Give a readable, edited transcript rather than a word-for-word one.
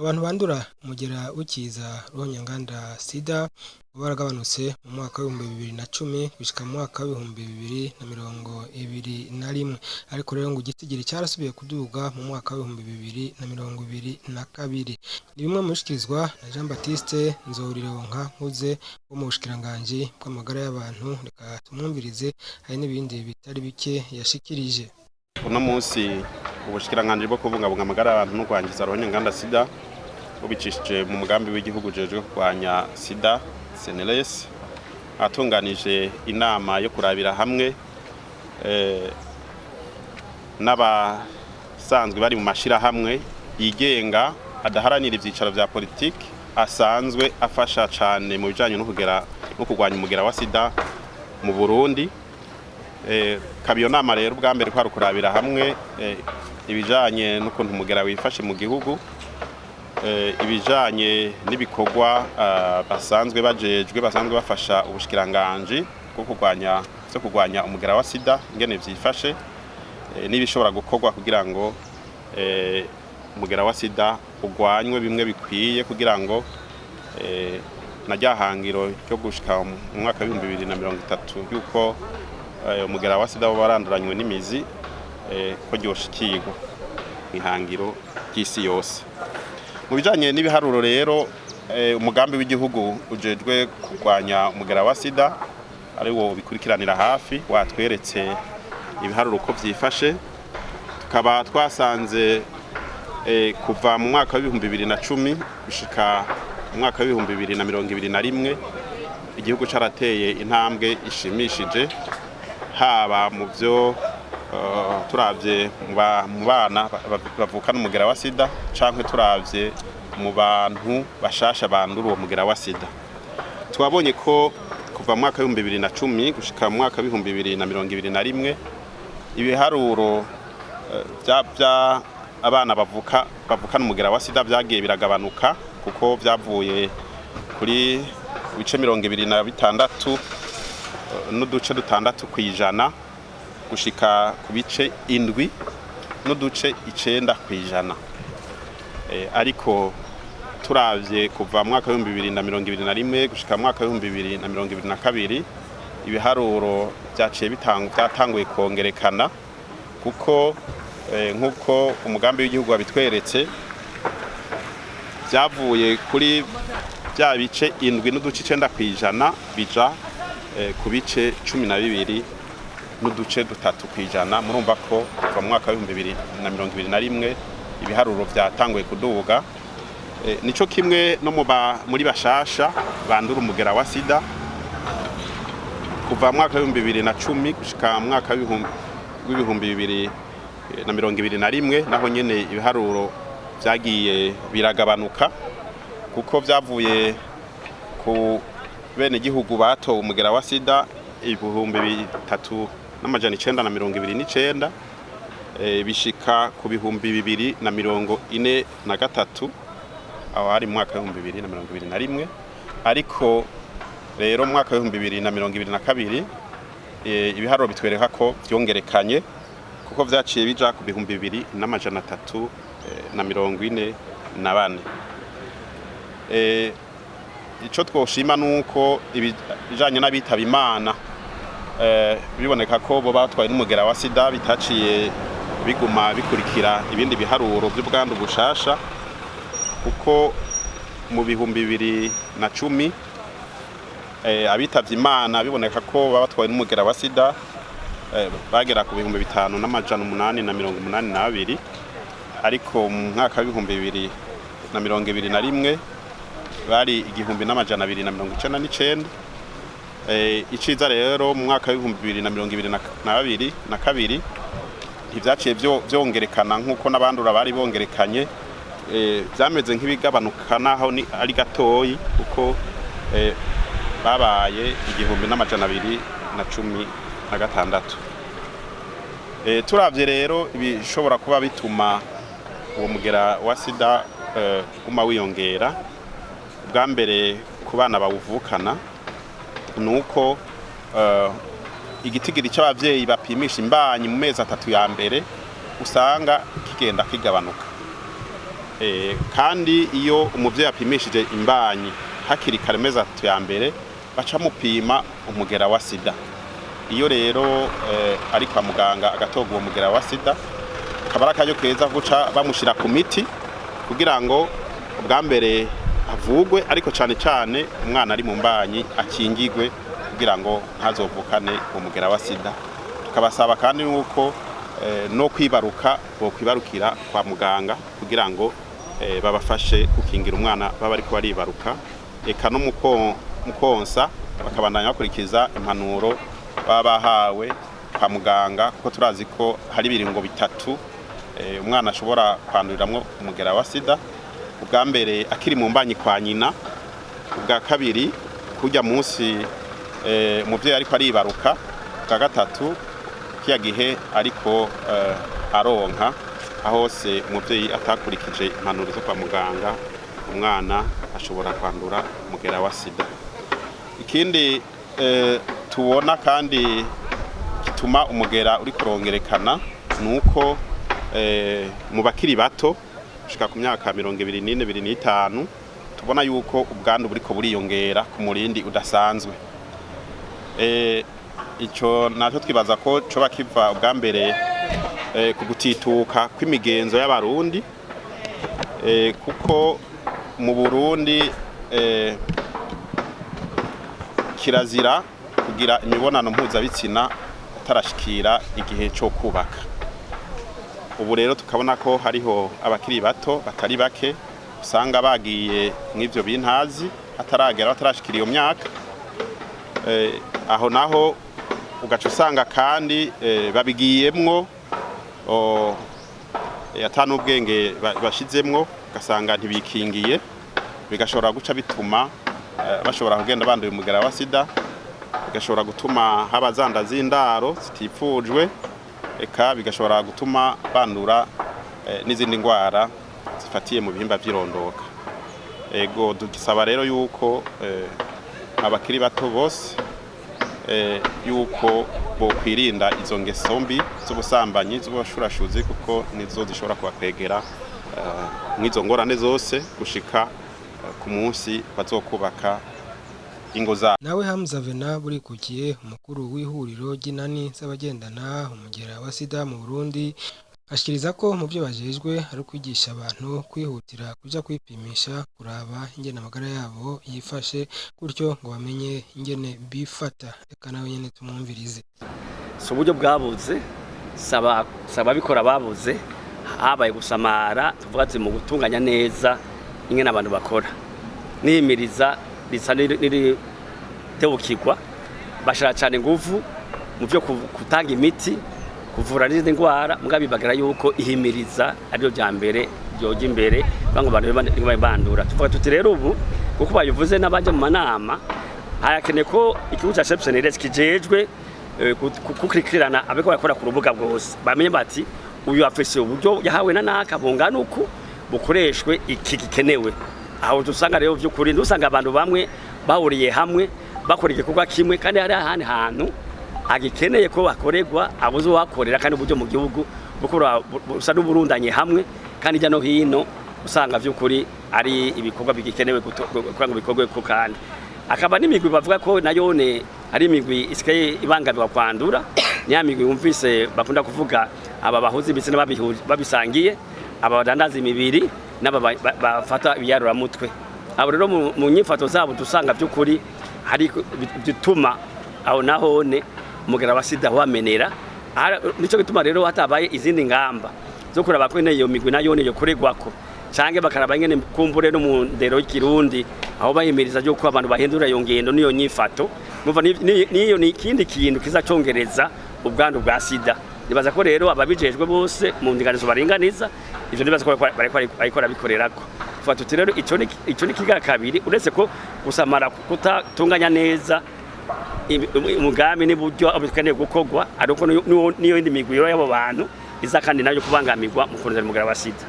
abantu bandura umugera w'ikiza ruhonyanganda sida baragabanutse mu mwaka wa 2010 gushika mu mwaka wa 2021 ariko rero ngo igitigiri cyarasubiye kuduga mu mwaka wa 2022 ni bimwe mu bishikirizwa na Jean Baptiste Nzorironka nkuze wo mu bushikiranganje bw'amagara y'abantu reka tumwumvirize hari n'ibindi bitari bike yashikirije. Uno munsi ubushikiranganje bwo kubungabunga amagara y'abantu no kwangiza ruhonyanganda sida ubicishije mu mugambi w'igihugu jeje kwanya sida CNLS atunganije inama yo kurabira hamwe n'abasanzwe bari mu mashira hamwe yigenga adaharanira ivyicaro vya politiki asanzwe afasha cyane mu bijanye no kugera no kugwanya umugera wa sida mu Burundi. Kabiyo nama rero bwa mbere kwa rukurabira hamwe ibijanye n'ukuntu umugera wifashe mu gihugu, ibijanye n'ibikorwa basanzwe bafasha ubushikiranganje bwo kugwanya umugera wa sida ingene vyifashe n'ibishobora gukorwa kugira ngo umugera wa sida ugwanywe bimwe bikwiye kugira ngo na ryahangiro ryo gushika mu mwaka wa 2030 yuko umugera wa sida waranduranywe n'imizi ko ryoshikirwa ihangiro ry'isi yose. Mu bijanye n'ibiharuro rero umugambi w'igihugu ujejwe kugwanya umugera wa sida ari wo bikurikiranira hafi watweretse ibiharuro uko vyifashe, tukaba twasanze kuva mu mwaka wa 2010 gushika mu mwaka wa 2021 igihugu carateye intambwe ishimishije haba mu byo turavye mu bana bavukana umugera wa sida canke turavye mu bantu bashasha bandura uwo mugera wa sida. Twabonye ko kuva mu mwaka wa 2010 gushika mu mwaka wa 2021 ibiharuro bya abana bavukana umugera wa sida byagiye biragabanuka kuko byavuye kuri bice 26 n'uduce 6 kwijana gushika ku bice 7 n'uduce 9 kwijana. Ariko turavye kuva mu mwaka wa 2021 gushika mu mwaka wa 2022 ibiharuro byatanguye kongerekana kuko nkuko umugambi w'igihugu wabitweretse byavuye kuri bya bice 7 n'uduce 9 kwijana bija ku bice 12 n'uduce 3 kwijana. Murumva ko kuva mu mwaka wa 2021 ibiharuro byatanguye kuduga. Nico kimwe no muri bashasha bandura umugera wa sida kuva mu mwaka wa 2010 gushika mu mwaka wa 2021 naho nyene ibiharuro byagiye biragabanuka kuko byavuye ku bene gihugu batowe umugera wa sida 3,929 bishika ku 2,243 aho hari mu mwaka wa 2021. Ariko rero mu mwaka wa 2022 ibiharuro bitwereka ko byongerekanye kuko vyaciye bija ku 2,344. Ico twoshima nuko ibijanye n'abitaba Imana biboneka ko bo batwaye n'umugera wa sida bitaciye biguma bikurikira ibindi biharuro by'ubwandu bushasha kuko mu 2010 abitavye Imana biboneka ko batwaye n'umugera wa sida bagera ku 5,882 ariko mu mwaka wa 2021 bari 1,299. Iciza rero mu mwaka wa 2022 ivyaciye vyongerekana nkuko nabandura bari bongerekanye, byameze nk'ibigabanuka naho ni ari gatoyi kuko babaye 1,216. Turavye rero ibishobora kuba bituma uwo mugera wa sida uma wiyongera, bwa mbere ku bana bawuvukana nuko igitigiri cy'abavyeyi bapimisha imbanyi mu mezi 3 ya mbere usanga kigenda kigabanuka. kandi iyo umuvyeyi apimishije imbanyi hakiri kare mezi 3 ya mbere baca mupima umugera wa sida. Iyo rero ari kwa muganga agatogwa uwo mugera wa sida kabara kayo keza guca bamushira ku miti kugira ngo ubwa mbere avugwe, ariko cyane cyane umwana ari mu mbanyi akingigwe kugira ngo ntazovukane uwo mugera wa sida. Tukabasaba kandi nuko no kwibaruka bo kwibarukira kwa muganga kugira ngo babafashe gukingira umwana baba ariko baribaruka, eka no mukonsa bakabandanya bakurikiza impanuro baba bahawe kwa muganga, kuko turazi ko hari ibiringo bitatu umwana ashobora kwanduriramwo umugera wa sida. Ubwa mbere akiri mu mbanyi kwa nyina, ubwa kabiri kujya munsi umuvyeyi ariko aribaruka, ubwa gatatu kiya gihe ariko aronka ahose umuvyeyi atakurikije impanuro zo kwa muganga, umwana ashobora kwandura umugera wa sida. Ikindi tubona kandi gituma umugera uri kurongerekana nuko mu bakiri bato gushika ku myaka 24-25 tubona yuko ubwandu buriko buriyongera ku murindi udasanzwe. Ico naco twibaza ko coba kiva ubwa mbere ku gutituka kw'imigenzo y'abarundi, kuko mu Burundi kirazira kugira imibonano mpuzabitsina utarashikira igihe cyo kubaka. Ubu rero tukabona ko hariho abakiri bato batari bake usanga bagiye mw'ivyo bintazi ataragera batarashikira iyo myaka. Aho naho ugaca usanga kandi babigiyemwo atanu ubwenge bashizemwo, ugasanga ntibikingiye, bigashobora guca bituma bashobora kugenda banduye umugera wa sida, bigashobora gutuma haba zanda z'indaro zitifujwe, eka bigashobora gutuma bandura n'izindi ndwara zifatiye mu bihimba by'irondoka. Ego dusaba rero yuko abakiri bato bose yuko bo kwirinda izo ngeso mbi z'ubusambanyi z'ubashurashuzi, kuko nizo zishobora kubakwegera nk'izo ngorane zose gushika ku munsi bazokubaka ingo zabo. Nawe Hamza Vena burikukiye umukuru w'ihuriro ry'inani z'abagendana umugera wa sida mu Burundi, ashikiriza ko mu byo bajejwe ari kwigisha abantu kwihutira kuja kwipimisha kuraba ingene amagara yabo yifashe, gutyo ngo bamenye ingene bifata. Eka nawe nyene tumwumvirize. So uburyo bwabuze saba bikora babuze, habaye gusamara tuvuga ati mu gutunganya neza ingene abantu bakora, nihimiriza risa niri tebukirwa bashara cyane nguvu mu byo kutanga imiti kuvura n'izindi ndwara, mugabe bagara yuko ihimiriza ariyo bya mbere byoje imbere bango bantu bandura. Tuvuga tuti rero ubu kuko bayivuze n'abaje mu manama hayakeneye ko ikigo cya Shepseneres kijejwe kukurikirana abeko bakora ku rubuga bwose bamenye bati uyu afise uburyo yahawe na naka bungana uku bukoreshwe iki gikenewe. Aho dusanga rero by'ukuri ndusanga abantu bamwe bahuriye hamwe bakora igikorwa kimwe, kandi hari ahandi hantu agikeneye ko bakorerwa abuzo wakorera, kandi uburyo mu gihugu bukora busa n'uburundanye hamwe, kandi jya no hino usanga by'ukuri ari ibikorwa bigikenewe kugira ngo bikorwe ko. Kandi akaba n'imigwi bavuga ko nayone ari imigwi isikaye ibangamirwa kwandura, niya migwi wumvise bakunda kuvuga aba bahuzi ibitsina babisangiye, aba badandaza imibiri n'aba bafata ibiyarura mutwe. Abo rero mu nyifato zabo dusanga by'ukuri hari bituma aho nahone umugera wa sida wamenera. Nico gituma rero hatabaye izindi ngamba zo kuraba ko iyo migwi nayone yo kuregwako, canke bakaraba ingene kumbure no mu ndero y'ikirundi aho bayimiriza cyo ko abantu bahindura iyo ngendo niyo nyifato. Numva niyo ni ikindi kintu kizacongereza ubwandu bwa sida. Nibaza ko rero ababijejwe bose mu ndinganizo baringaniza ivyo nibaza ko bariko bikorerako. Tuvuga tuti rero ico ni kiga kabiri, uretse ko gusamara kutatunganya neza umugambi n'uburyo abukeneye gukorwa, ariko niyo indi migwi y'abo bantu iza kandi nayo kubangamirwa mu kurondera umugera wa sida.